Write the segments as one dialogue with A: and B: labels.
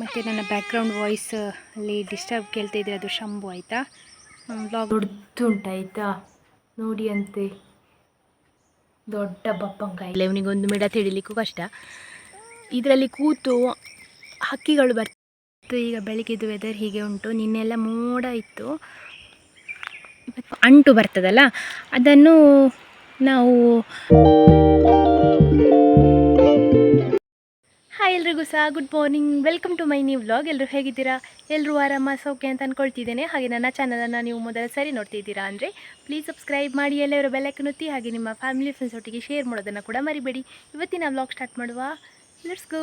A: ಮತ್ತು ನನ್ನ background voice ಅಲ್ಲಿ ಡಿಸ್ಟರ್ಬ್ ಕೇಳ್ತಾ ಇದ್ರೆ ಅದು ಶಂಭು ಆಯಿತಾ. ವ್ಲಾಗ್ ದೊಡ್ಡದುಂಟಾಯಿತಾ ನೋಡಿ ಅಂತೆ, ದೊಡ್ಡ ಬಪ್ಪಂಕಾಯಿ. ಇವನಿಗೊಂದು ಮಿಡ ತಿಳಿಲಿಕ್ಕೂ ಕಷ್ಟ. ಇದರಲ್ಲಿ ಕೂತು ಹಕ್ಕಿಗಳು ಬರ್ತು. ಈಗ ಬೆಳಗ್ಗೆದು ವೆದರ್ ಹೀಗೆ ಉಂಟು. ನಿನ್ನೆಲ್ಲ ಮೋಡ ಇತ್ತು. ಇವತ್ತು ಅಂಟು ಬರ್ತದಲ್ಲ, ಅದನ್ನು ನಾವು ಹಾಯ್ ಎಲ್ರಿಗೂ ಸಹ good morning, welcome to my new vlog. ಎಲ್ಲರೂ ಹೇಗಿದ್ದೀರಾ? ಎಲ್ಲರೂ ಆರಾಮ ಸೌಖ್ಯ ಅಂತ ಅಂದ್ಕೊಳ್ತಿದ್ದೇನೆ. ಹಾಗೆ ನನ್ನ ಚಾನಲನ್ನು ನೀವು ಮೊದಲ ಸರಿ ನೋಡ್ತಿದ್ದೀರಾ ಅಂದರೆ ಪ್ಲೀಸ್ ಸಬ್ಸ್ಕ್ರೈಬ್ ಮಾಡಿ, ಎಲ್ಲರೂ ಬೆಲ್ಲೈಕನ್ ಒತ್ತಿ, ಹಾಗೆ ನಿಮ್ಮ ಫ್ಯಾಮಿಲಿ ಫ್ರೆಂಡ್ಸ್ ಒಟ್ಟಿಗೆ ಶೇರ್ ಮಾಡೋದನ್ನು ಕೂಡ ಮರಿಬೇಡಿ. ಇವತ್ತಿನ ವ್ಲಾಗ್ ಸ್ಟಾರ್ಟ್ ಮಾಡುವ, ಲೆಟ್ಸ್ ಗೋ.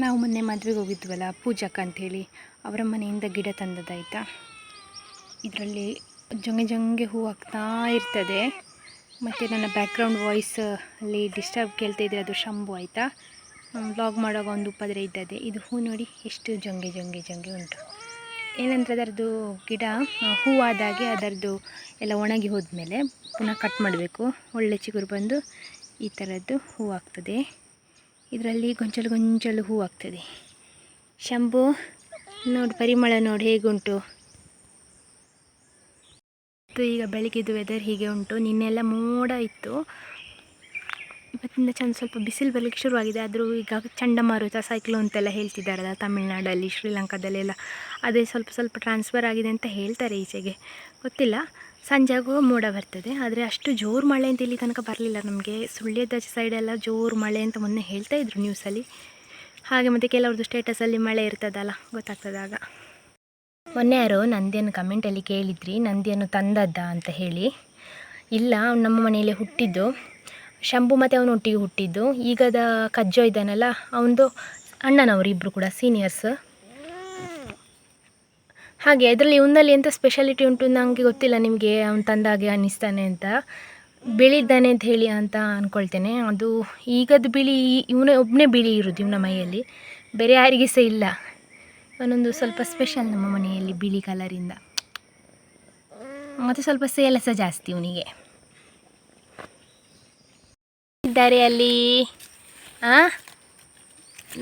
A: ನಾವು ಮೊನ್ನೆ ಮದುವೆಗೆ ಹೋಗಿದ್ವಲ್ಲ ಪೂಜಕ್ಕ ಅಂಥೇಳಿ, ಅವರ ಮನೆಯಿಂದ ಗಿಡ ತಂದದ್ದಾಯಿತಾ. ಇದರಲ್ಲಿ ಜಂಗೆ ಹೂ ಆಗ್ತಾ ಇರ್ತದೆ. ಮತ್ತು ನನ್ನ ಬ್ಯಾಕ್ಗ್ರೌಂಡ್ ವಾಯ್ಸ್ ಅಲ್ಲಿ ಡಿಸ್ಟರ್ಬ್ ಕೇಳ್ತಾ ಇದ್ರೆ ಅದು ಶಂಭು ಆಯಿತಾ. ವ್ಲಾಗ್ ಮಾಡುವಾಗ ಒಂದು ಉಪದ್ರೆ ಇದ್ದದೆ. ಇದು ಹೂ ನೋಡಿ ಎಷ್ಟು ಜಂಗೆ ಉಂಟು. ಏನಂದರೆ ಅದರದ್ದು ಗಿಡ ಹೂವಾದಾಗೆ ಅದರದ್ದು ಎಲ್ಲ ಒಣಗಿ ಹೋದ್ಮೇಲೆ ಪುನಃ ಕಟ್ ಮಾಡಬೇಕು. ಒಳ್ಳೆ ಚಿಗುರು ಬಂದು ಈ ಥರದ್ದು ಹೂ ಆಗ್ತದೆ. ಇದರಲ್ಲಿ ಗೊಂಚಲು ಹೂ ಆಗ್ತದೆ. ಶಂಭು ನೋಡಿ, ಪರಿಮಳ ನೋಡಿ ಹೇಗುಂಟು. ಈಗ ಬೆಳಗ್ಗೆದು ವೆದರ್ ಹೀಗೆ ಉಂಟು. ನಿನ್ನೆಲ್ಲ ಮೋಡ ಇತ್ತು. ಇವತ್ತಿಂದ ಸ್ವಲ್ಪ ಬಿಸಿಲು ಬರಲಿಕ್ಕೆ ಶುರುವಾಗಿದೆ. ಆದರೂ ಈಗ ಚಂಡಮಾರುತ, ಸೈಕ್ಲೋನ್ ಅಂತೆಲ್ಲ ಹೇಳ್ತಿದ್ದಾರಲ್ಲ ತಮಿಳ್ನಾಡಲ್ಲಿ, ಶ್ರೀಲಂಕಾದಲ್ಲೆಲ್ಲ, ಅದೇ ಸ್ವಲ್ಪ ಟ್ರಾನ್ಸ್ಫರ್ ಆಗಿದೆ ಅಂತ ಹೇಳ್ತಾರೆ. ಈಚೆಗೆ ಗೊತ್ತಿಲ್ಲ. ಸಂಜೆ ಆಗುವ ಮೋಡ ಬರ್ತದೆ. ಆದರೆ ಅಷ್ಟು ಜೋರು ಮಳೆ ಅಂತ ಇಲ್ಲಿ ತನಕ ಬರಲಿಲ್ಲ ನಮಗೆ. ಸುಳ್ಯದ ಸೈಡೆಲ್ಲ ಜೋರು ಮಳೆ ಅಂತ ಮೊನ್ನೆ ಹೇಳ್ತಾ ಇದ್ರು ನ್ಯೂಸಲ್ಲಿ. ಹಾಗೆ ಮತ್ತು ಕೆಲವ್ರದ್ದು ಸ್ಟೇಟಸಲ್ಲಿ ಮಳೆ ಇರ್ತದಲ್ಲ, ಗೊತ್ತಾಗ್ತದಾಗ. ಮೊನ್ನೆ ಯಾರೋ ನಂದಿಯನ್ನು ಕಮೆಂಟಲ್ಲಿ ಕೇಳಿದ್ರಿ, ನಂದಿಯನ್ನು ತಂದದ್ದ ಅಂತ ಹೇಳಿ. ಇಲ್ಲ, ಅವ್ನು ನಮ್ಮ ಮನೆಯಲ್ಲೇ ಹುಟ್ಟಿದ್ದು. ಶಂಭು ಮತ್ತು ಅವನು ಒಟ್ಟಿಗೆ ಹುಟ್ಟಿದ್ದು. ಈಗದ ಕಜ್ಜೋ ಇದ್ದಾನಲ್ಲ, ಅವನದು ಅಣ್ಣನವರು ಇಬ್ಬರು ಕೂಡ ಸೀನಿಯರ್ಸ್. ಹಾಗೆ ಅದರಲ್ಲಿ ಒಂದಲ್ಲಿ ಎಂಥ ಸ್ಪೆಷಾಲಿಟಿ ಉಂಟು ನನಗೆ ಗೊತ್ತಿಲ್ಲ. ನಿಮಗೆ ಅವನು ತಂದಾಗೆ ಅನ್ನಿಸ್ತಾನೆ ಅಂತ, ಬಿಳಿದ್ದಾನೆ ಅಂತ ಹೇಳಿ ಅಂತ ಅಂದ್ಕೊಳ್ತೇನೆ. ಅದು ಈಗದ್ದು ಬಿಳಿ, ಇವನೇ ಒಬ್ಬನೇ ಬಿಳಿ ಇರೋದು ಇವನ ಮೈಯಲ್ಲಿ, ಬೇರೆ ಯಾರಿಗೆ ಸಹ ಇಲ್ಲ. ಅವನೊಂದು ಸ್ವಲ್ಪ ಸ್ಪೆಷಲ್ ನಮ್ಮ ಮನೆಯಲ್ಲಿ, ಬಿಳಿ ಕಲರಿಂದ. ಮತ್ತು ಸ್ವಲ್ಪ ಸೇಲ ಸಹ ಜಾಸ್ತಿ ಇವನಿಗೆ. ಇದ್ದಾರೆ ಅಲ್ಲಿ.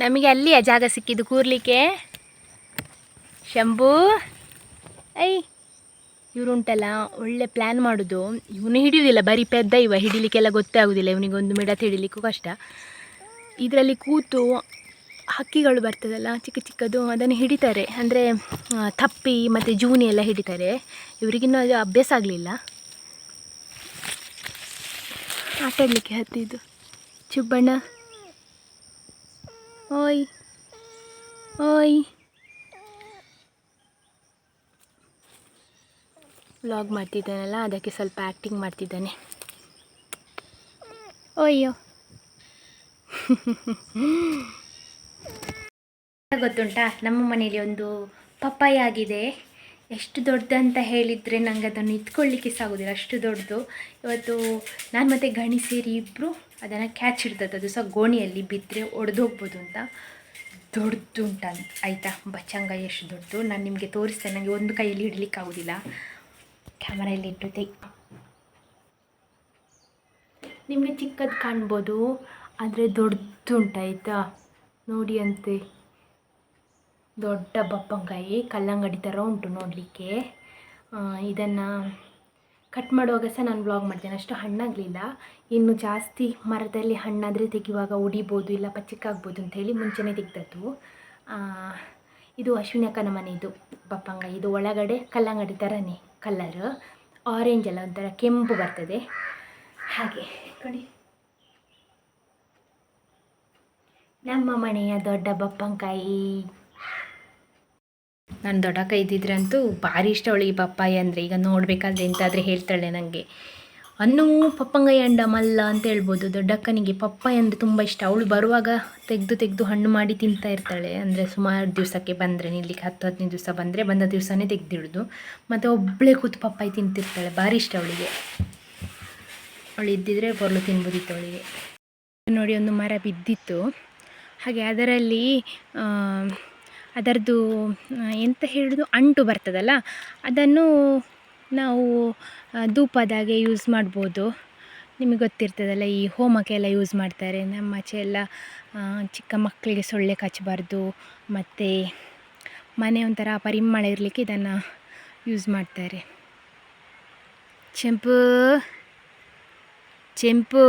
A: ನಮಗೆ ಅಲ್ಲಿಯ ಜಾಗ ಸಿಕ್ಕಿದ್ದು ಕೂರ್ಲಿಕ್ಕೆ. ಶಂಭು ಇವರು ಉಂಟಲ್ಲ, ಒಳ್ಳೆ ಪ್ಲ್ಯಾನ್ ಮಾಡೋದು. ಇವನು ಹಿಡಿಯೋದಿಲ್ಲ, ಬರೀ ಪೆದ್ದ ಇವ, ಹಿಡಿಲಿಕ್ಕೆಲ್ಲ ಗೊತ್ತೇ ಆಗೋದಿಲ್ಲ ಇವನಿಗೊಂದು ಮಿಡ ಹಿಡಿಲಿಕ್ಕೂ ಕಷ್ಟ. ಇದರಲ್ಲಿ ಕೂತು ಹಕ್ಕಿಗಳು ಬರ್ತದಲ್ಲ ಚಿಕ್ಕದು, ಅದನ್ನು ಹಿಡಿತಾರೆ. ಅಂದರೆ ಥಪ್ಪಿ ಮತ್ತು ಜೂನಿ ಎಲ್ಲ ಹಿಡಿತಾರೆ. ಇವರಿಗಿನ್ನೂ ಅದು ಅಭ್ಯಾಸ ಆಗಲಿಲ್ಲ. ಆಟಾಡಲಿಕ್ಕೆ ಹತ್ತಿದ್ದು ಚುಬ್ಬಣ್ಣ. ಓಯ್ ವ್ಲಾಗ್ ಮಾಡ್ತಿದ್ದಾನಲ್ಲ, ಅದಕ್ಕೆ ಸ್ವಲ್ಪ ಆ್ಯಕ್ಟಿಂಗ್ ಮಾಡ್ತಿದ್ದಾನೆ. ಓಯ್ಯೋ ಗೊತ್ತುಂಟಾ, ನಮ್ಮ ಮನೆಯಲ್ಲಿ ಒಂದು ಪಪ್ಪಾಯ ಆಗಿದೆ. ಎಷ್ಟು ದೊಡ್ಡದಂತ ಹೇಳಿದರೆ ನನಗೆ ಅದನ್ನು ಇಟ್ಕೊಳ್ಳಿಕ್ಕೆ ಸಾಗೋದಿಲ್ಲ, ಅಷ್ಟು ದೊಡ್ಡದು. ಇವತ್ತು ನಾನು ಮತ್ತು ಗಣಿ ಸೇರಿ ಇಬ್ಬರು ಅದನ್ನು ಕ್ಯಾಚ್ ಹಿಡ್ದದ್ದು. ಅದು ಸಹ ಗೋಣಿಯಲ್ಲಿ ಬಿದ್ದರೆ ಒಡೆದು ಹೋಗ್ಬೋದು ಅಂತ. ದೊಡ್ಡದುಂಟಂತ ಆಯಿತಾ, ಬಚ್ಚಂಗಾಯಿ ಎಷ್ಟು ದೊಡ್ಡದು. ನಾನು ನಿಮಗೆ ತೋರಿಸ್ತೇನೆ. ನನಗೆ ಒಂದು ಕೈಯಲ್ಲಿ ಹಿಡಲಿಕ್ಕೆ ಆಗೋದಿಲ್ಲ, ಕ್ಯಾಮರಾಯಲ್ಲಿ ಇಟ್ಟು ನಿಮಗೆ ಚಿಕ್ಕದು ಕಾಣ್ಬೋದು, ಆದರೆ ದೊಡ್ಡದುಂಟಾಯಿತಾ. ನೋಡಿ ಅಂತೆ, ದೊಡ್ಡ ಬಪ್ಪಂಕಾಯಿ, ಕಲ್ಲಂಗಡಿ ಥರ ಉಂಟು ನೋಡಲಿಕ್ಕೆ. ಇದನ್ನು ಕಟ್ ಮಾಡುವಾಗ ಸಹ ನಾನು ವ್ಲಾಗ್ ಮಾಡ್ತೇನೆ. ಅಷ್ಟು ಹಣ್ಣಾಗಲಿಲ್ಲ, ಇನ್ನು ಜಾಸ್ತಿ ಮರದಲ್ಲಿ ಹಣ್ಣಾದರೆ ತೆಗೆಯುವಾಗ ಒಡಿಬೋದು, ಇಲ್ಲ ಪಚ್ಚಿಕ್ಕಾಗ್ಬೋದು ಅಂಥೇಳಿ ಮುಂಚೆನೇ ತೆಗೆದದ್ದು. ಇದು ಅಶ್ವಿನಿ ಅಕ್ಕನ ಮನೆಯದು ಬಪ್ಪಂಕಾಯಿ. ಇದು ಒಳಗಡೆ ಕಲ್ಲಂಗಡಿ ಥರನೇ ಕಲರ್, ಆರೆಂಜ್ ಅಲ್ಲ, ಒಂಥರ ಕೆಂಪು ಬರ್ತದೆ ಹಾಗೆ. ನೋಡಿ, ನಮ್ಮ ಮನೆಯ ದೊಡ್ಡ ಬಪ್ಪಂಕಾಯಿ. ನಾನು ದೊಡ್ಡಕ್ಕ ಇದ್ದಿದ್ರೆ ಅಂತೂ ಭಾರಿ ಇಷ್ಟ ಅವಳಿಗೆ ಪಪ್ಪಾಯಿ ಅಂದರೆ. ಈಗ ನೋಡಬೇಕಾದ್ರೆ ಎಂತಾದರೆ ಹೇಳ್ತಾಳೆ ನನಗೆ, ಅನ್ನು ಪಪ್ಪಂಗಾಯಿ ಅಂಡ ಮಲ್ಲ ಅಂತ ಹೇಳ್ಬೋದು. ದೊಡ್ಡಕ್ಕನಿಗೆ ಪಪ್ಪಾಯಿ ಅಂದರೆ ತುಂಬ ಇಷ್ಟ. ಅವಳು ಬರುವಾಗ ತೆಗೆದು ಹಣ್ಣು ಮಾಡಿ ತಿಂತಾ ಇರ್ತಾಳೆ. ಅಂದರೆ ಸುಮಾರು ದಿವಸಕ್ಕೆ ಬಂದರೆ, ನಿಲ್ಲಿಕ್ಕೆ 10-15 ದಿವಸ ಬಂದರೆ, ಬಂದ ದಿವಸನೇ ತೆಗೆದಿಡೋದು. ಮತ್ತು ಒಬ್ಬಳೇ ಕೂತು ಪಪ್ಪಾಯಿ ತಿಂತಿರ್ತಾಳೆ, ಭಾರಿ ಇಷ್ಟ ಅವಳಿಗೆ. ಅವಳು ಇದ್ದಿದ್ರೆ ಬರ್ಲು ತಿನ್ಬೋದಿತ್ತು ಅವಳಿಗೆ. ನೋಡಿ, ಒಂದು ಮರ ಬಿದ್ದಿತ್ತು. ಹಾಗೆ ಅದರದ್ದು ಎಂತ ಹೇಳೋದು, ಅಂಟು ಬರ್ತದಲ್ಲ, ಅದನ್ನು ನಾವು ಧೂಪದಾಗೆ ಯೂಸ್ ಮಾಡ್ಬೋದು. ನಿಮಗೆ ಗೊತ್ತಿರ್ತದಲ್ಲ, ಈ ಹೋಮಕ್ಕೆಲ್ಲ ಯೂಸ್ ಮಾಡ್ತಾರೆ. ನಮ್ಮ ಆಚೆ ಎಲ್ಲ ಚಿಕ್ಕ ಮಕ್ಕಳಿಗೆ ಸೊಳ್ಳೆ ಕಚ್ಚಬಾರ್ದು, ಮತ್ತು ಮನೆ ಒಂಥರ ಪರಿಮಳ ಇರಲಿಕ್ಕೆ ಇದನ್ನು ಯೂಸ್ ಮಾಡ್ತಾರೆ. ಚೆಂಪು ಚೆಂಪು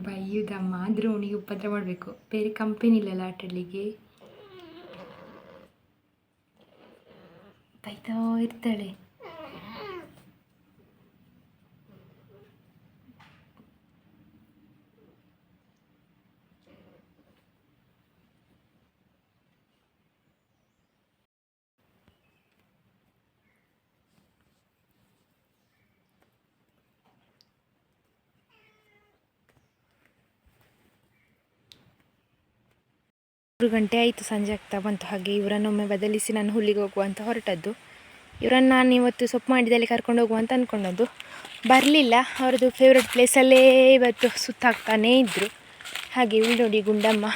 A: ಬೈಯುದಮ್ಮ, ಆದರೂ ಅವನಿಗೆ ಉಪದ್ರ ಮಾಡಬೇಕು. ಬೇರೆ ಕಂಪನಿ ಇಲ್ಲಲ್ಲ ಆಟಾಡಲಿಕ್ಕೆ, ಬೈತಾ ಇರ್ತಾಳೆ. ಗಂಟೆ ಆಯಿತು, ಸಂಜೆ ಆಗ್ತಾ ಬಂತು. ಹಾಗೆ ಇವರನ್ನೊಮ್ಮೆ ಬದಲಿಸಿ ನಾನು ಹುಲ್ಲಿಗೆ ಹೋಗುವಂತ ಹೊರಟದ್ದು. ಇವರನ್ನು ನಾನು ಇವತ್ತು ಸೊಪ್ಪು ಮಾಡಿದಲ್ಲಿ ಕರ್ಕೊಂಡು ಹೋಗುವಂತ ಅಂದ್ಕೊಂಡದ್ದು. ಬರಲಿಲ್ಲ. ಅವರದ್ದು ಫೇವ್ರೆಟ್ ಪ್ಲೇಸಲ್ಲೇ ಇವತ್ತು ಸುತ್ತಾಕ್ತಾನೇ ಇದ್ದರು. ಹಾಗೆ ಇಲ್ಲಿ ನೋಡಿ ಗುಂಡಮ್ಮ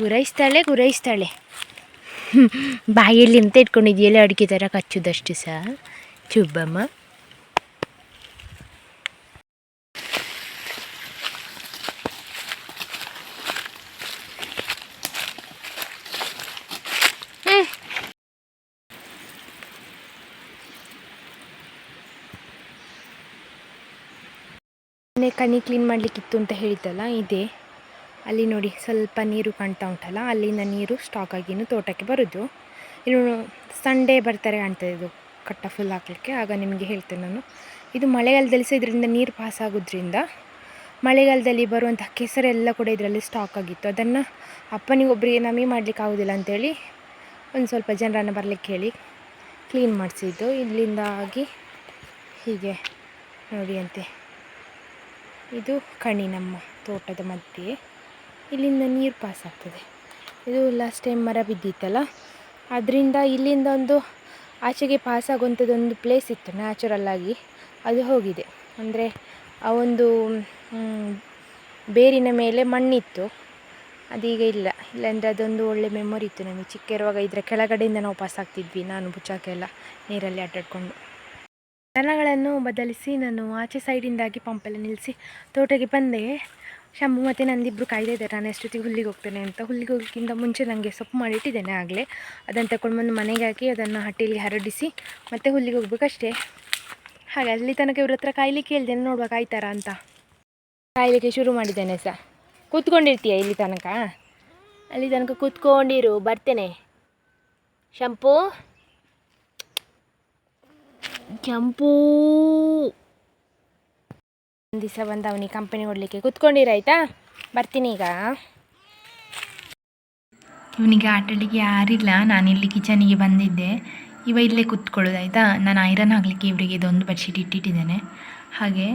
A: ಗುರೈಸ್ತಾಳೆ. ಬಾಯಲ್ಲಿ ಎಂತ ಇಟ್ಕೊಂಡಿದೆಯಲ್ಲ, ಅಡಿಕೆ ಥರ ಕಚ್ಚುದಷ್ಟು ಸಹ. ಚುಬ್ಬಮ್ಮ ಕಣ್ಣಿ ಕ್ಲೀನ್ ಮಾಡಲಿಕ್ಕಿತ್ತು ಅಂತ ಹೇಳಿದ್ದಲ್ಲ, ಇದೆ ಅಲ್ಲಿ ನೋಡಿ ಸ್ವಲ್ಪ ನೀರು ಕಾಣ್ತಾ ಉಂಟಲ್ಲ, ಅಲ್ಲಿಂದ ನೀರು ಸ್ಟಾಕ್ ಆಗಿನ್ನು ತೋಟಕ್ಕೆ ಬರೋದು. ಇನ್ನು ಸಂಡೇ ಬರ್ತಾರೆ ಕಾಣ್ತದೆ ಇದು ಕಟ್ಟ ಫುಲ್ ಹಾಕಲಿಕ್ಕೆ. ಆಗ ನಿಮಗೆ ಹೇಳ್ತೇನೆ ನಾನು. ಇದು ಮಳೆಗಾಲದಲ್ಲಿ ಸಹ ಇದರಿಂದ ನೀರು ಪಾಸ್ ಆಗೋದ್ರಿಂದ ಮಳೆಗಾಲದಲ್ಲಿ ಬರುವಂಥ ಕೆಸರೆಲ್ಲ ಕೂಡ ಇದರಲ್ಲಿ ಸ್ಟಾಕ್ ಆಗಿತ್ತು. ಅದನ್ನು ಅಪ್ಪನಿಗೊಬ್ಬರಿಗೆ ನಮಗೆ ಮಾಡಲಿಕ್ಕೆ ಆಗೋದಿಲ್ಲ ಅಂಥೇಳಿ ಒಂದು ಸ್ವಲ್ಪ ಜನರನ್ನು ಬರಲಿಕ್ಕೆ ಹೇಳಿ ಕ್ಲೀನ್ ಮಾಡಿಸಿದ್ದು. ಇಲ್ಲಿಂದ ಆಗಿ ಹೀಗೆ ನೋಡಿ ಅಂತೆ, ಇದು ಕಣಿ ನಮ್ಮ ತೋಟದ ಮಧ್ಯೆ. ಇಲ್ಲಿಂದ ನೀರು ಪಾಸ್ ಆಗ್ತದೆ. ಇದು ಲಾಸ್ಟ್ ಟೈಮ್ ಮರ ಬಿದ್ದಿತ್ತಲ್ಲ, ಅದರಿಂದ ಇಲ್ಲಿಂದ ಒಂದು ಆಚೆಗೆ ಪಾಸ್ ಆಗುವಂಥದ್ದೊಂದು ಪ್ಲೇಸ್ ಇತ್ತು ನ್ಯಾಚುರಲ್ಲಾಗಿ, ಅದು ಹೋಗಿದೆ. ಅಂದರೆ ಆ ಒಂದು ಬೇರಿನ ಮೇಲೆ ಮಣ್ಣಿತ್ತು, ಅದೀಗ ಇಲ್ಲಾಂದರೆ ಅದೊಂದು ಒಳ್ಳೆ ಮೆಮೊರಿ ಇತ್ತು ನಮಗೆ. ಚಿಕ್ಕ ಇರುವಾಗ ಇದರ ಕೆಳಗಡೆಯಿಂದ ನಾವು ಪಾಸ್ ಆಗ್ತಿದ್ವಿ, ನಾನು ಬುಚ್ಚಾಕೆಲ್ಲ ನೀರಲ್ಲಿ ಆಟಾಡಿಕೊಂಡು. ದನಗಳನ್ನು ಬದಲಿಸಿ ನಾನು ಆಚೆ ಸೈಡಿಂದಾಗಿ ಪಂಪೆಲ್ಲ ನಿಲ್ಲಿಸಿ ತೋಟಕ್ಕೆ ಬಂದೆ. ಶಂಭು ಮತ್ತು ನಂದಿಬ್ಬರು ಕಾಯ್ತಾ ಇದ್ದಾರೆ ನಾನು ಎಷ್ಟೊತ್ತಿಗೆ ಹುಲ್ಲಿಗೆ ಹೋಗ್ತೇನೆ ಅಂತ. ಹುಲ್ಲಿಗೆ ಹೋಗ್ಲಿಕ್ಕಿಂತ ಮುಂಚೆ ನನಗೆ ಸೊಪ್ಪು ಮಾಡಿಟ್ಟಿದ್ದೇನೆ ಆಗಲೇ. ಅದನ್ನು ತಗೊಂಡು ಬಂದು ಮನೆಗೆ ಹಾಕಿ ಅದನ್ನು ಹಟ್ಟಿಲಿ ಹರಡಿಸಿ ಮತ್ತೆ ಹುಲ್ಲಿಗೆ ಹೋಗ್ಬೇಕಷ್ಟೇ. ಹಾಗೆ ಅಲ್ಲಿ ತನಕ ಇವ್ರ ಹತ್ರ ಕಾಯ್ಲಿಕ್ಕೆ ಹೇಳ್ತೇನೆ, ನೋಡುವ ಕಾಯ್ತಾರ ಅಂತ. ಕಾಯಲಿಕ್ಕೆ ಶುರು ಮಾಡಿದ್ದೇನೆ ಸಹ. ಕೂತ್ಕೊಂಡಿರ್ತೀಯ ಇಲ್ಲಿ ತನಕ? ಅಲ್ಲಿ ತನಕ ಕೂತ್ಕೊಂಡಿರು, ಬರ್ತೇನೆ. ಶಂಪು ಕೆಂಪು ಒಂದು ದಿವಸ ಬಂದು ಅವನಿಗೆ ಕಂಪನಿ ಕೊಡಲಿಕ್ಕೆ ಕೂತ್ಕೊಂಡಿರಾಯ್ತಾ? ಬರ್ತೀನಿ ಈಗ. ಇವನಿಗೆ ಆಟಾಡಲಿಕ್ಕೆ ಯಾರಿಲ್ಲ. ನಾನಿಲ್ಲಿ ಕಿಚನಿಗೆ ಬಂದಿದ್ದೆ. ಇಲ್ಲೇ ಕೂತ್ಕೊಳ್ಳೋದಾಯ್ತಾ. ನಾನು ಐರನ್ ಹಾಕಲಿಕ್ಕೆ ಇವರಿಗೆ ಇದೊಂದು ಬೆಡ್ಶೀಟ್ ಇಟ್ಟಿಟ್ಟಿದ್ದೇನೆ. ಹಾಗೆ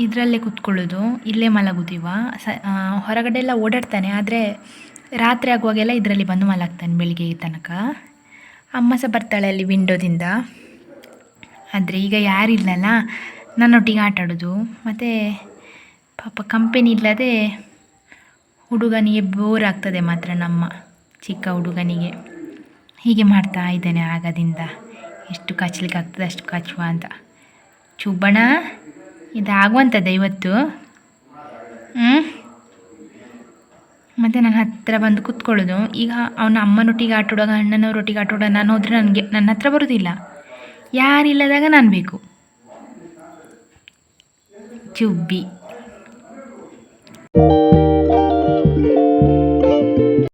A: ಇದರಲ್ಲೇ ಕೂತ್ಕೊಳ್ಳೋದು, ಇಲ್ಲೇ ಮಲಗುತ್ತೀವ. ಹೊರಗಡೆ ಎಲ್ಲ ಓಡಾಡ್ತಾನೆ, ಆದರೆ ರಾತ್ರಿ ಆಗುವಾಗೆಲ್ಲ ಇದರಲ್ಲಿ ಬಂದು ಮಲಗ್ತಾನೆ ಬೆಳಿಗ್ಗೆ ತನಕ. ಅಮ್ಮ ಸಹ ಬರ್ತಾಳೆ ಅಲ್ಲಿ ವಿಂಡೋದಿಂದ. ಆದರೆ ಈಗ ಯಾರಿಲ್ಲಲ್ಲ, ನನ್ನೊಟ್ಟಿಗೆ ಆಟಾಡೋದು. ಮತ್ತು ಪಾಪ ಕಂಪೆನಿ ಇಲ್ಲದೆ ಹುಡುಗನಿಗೆ ಬೋರ್ ಆಗ್ತದೆ ಮಾತ್ರ, ನಮ್ಮ ಚಿಕ್ಕ ಹುಡುಗನಿಗೆ. ಹೀಗೆ ಮಾಡ್ತಾ ಇದ್ದೇನೆ ಆಗದಿಂದ. ಎಷ್ಟು ಕಚ್ಚಲಿಕ್ಕೆ ಆಗ್ತದೆ ಅಷ್ಟು ಕಚ್ಚುವ ಅಂತ. ಚುಬ್ಬಣ, ಇದಾಗುವಂಥದ್ದೇ ಇವತ್ತು. ಮತ್ತು ನನ್ನ ಹತ್ತಿರ ಬಂದು ಕೂತ್ಕೊಳ್ಳೋದು. ಈಗ ಅವನ ಅಮ್ಮನೊಟ್ಟಿಗೆ ಆಟಾಡುವಾಗ, ಅಣ್ಣನವರೊಟ್ಟಿಗೆ ಆಟಾಡುವಾಗ ನಾನು ಹೋದರೆ ನನ್ನ ಹತ್ರ ಬರೋದಿಲ್ಲ. ಯಾರಿಲ್ಲದಾಗ ನಾನು ಬೇಕು. ಚುಬ್ಬಿ.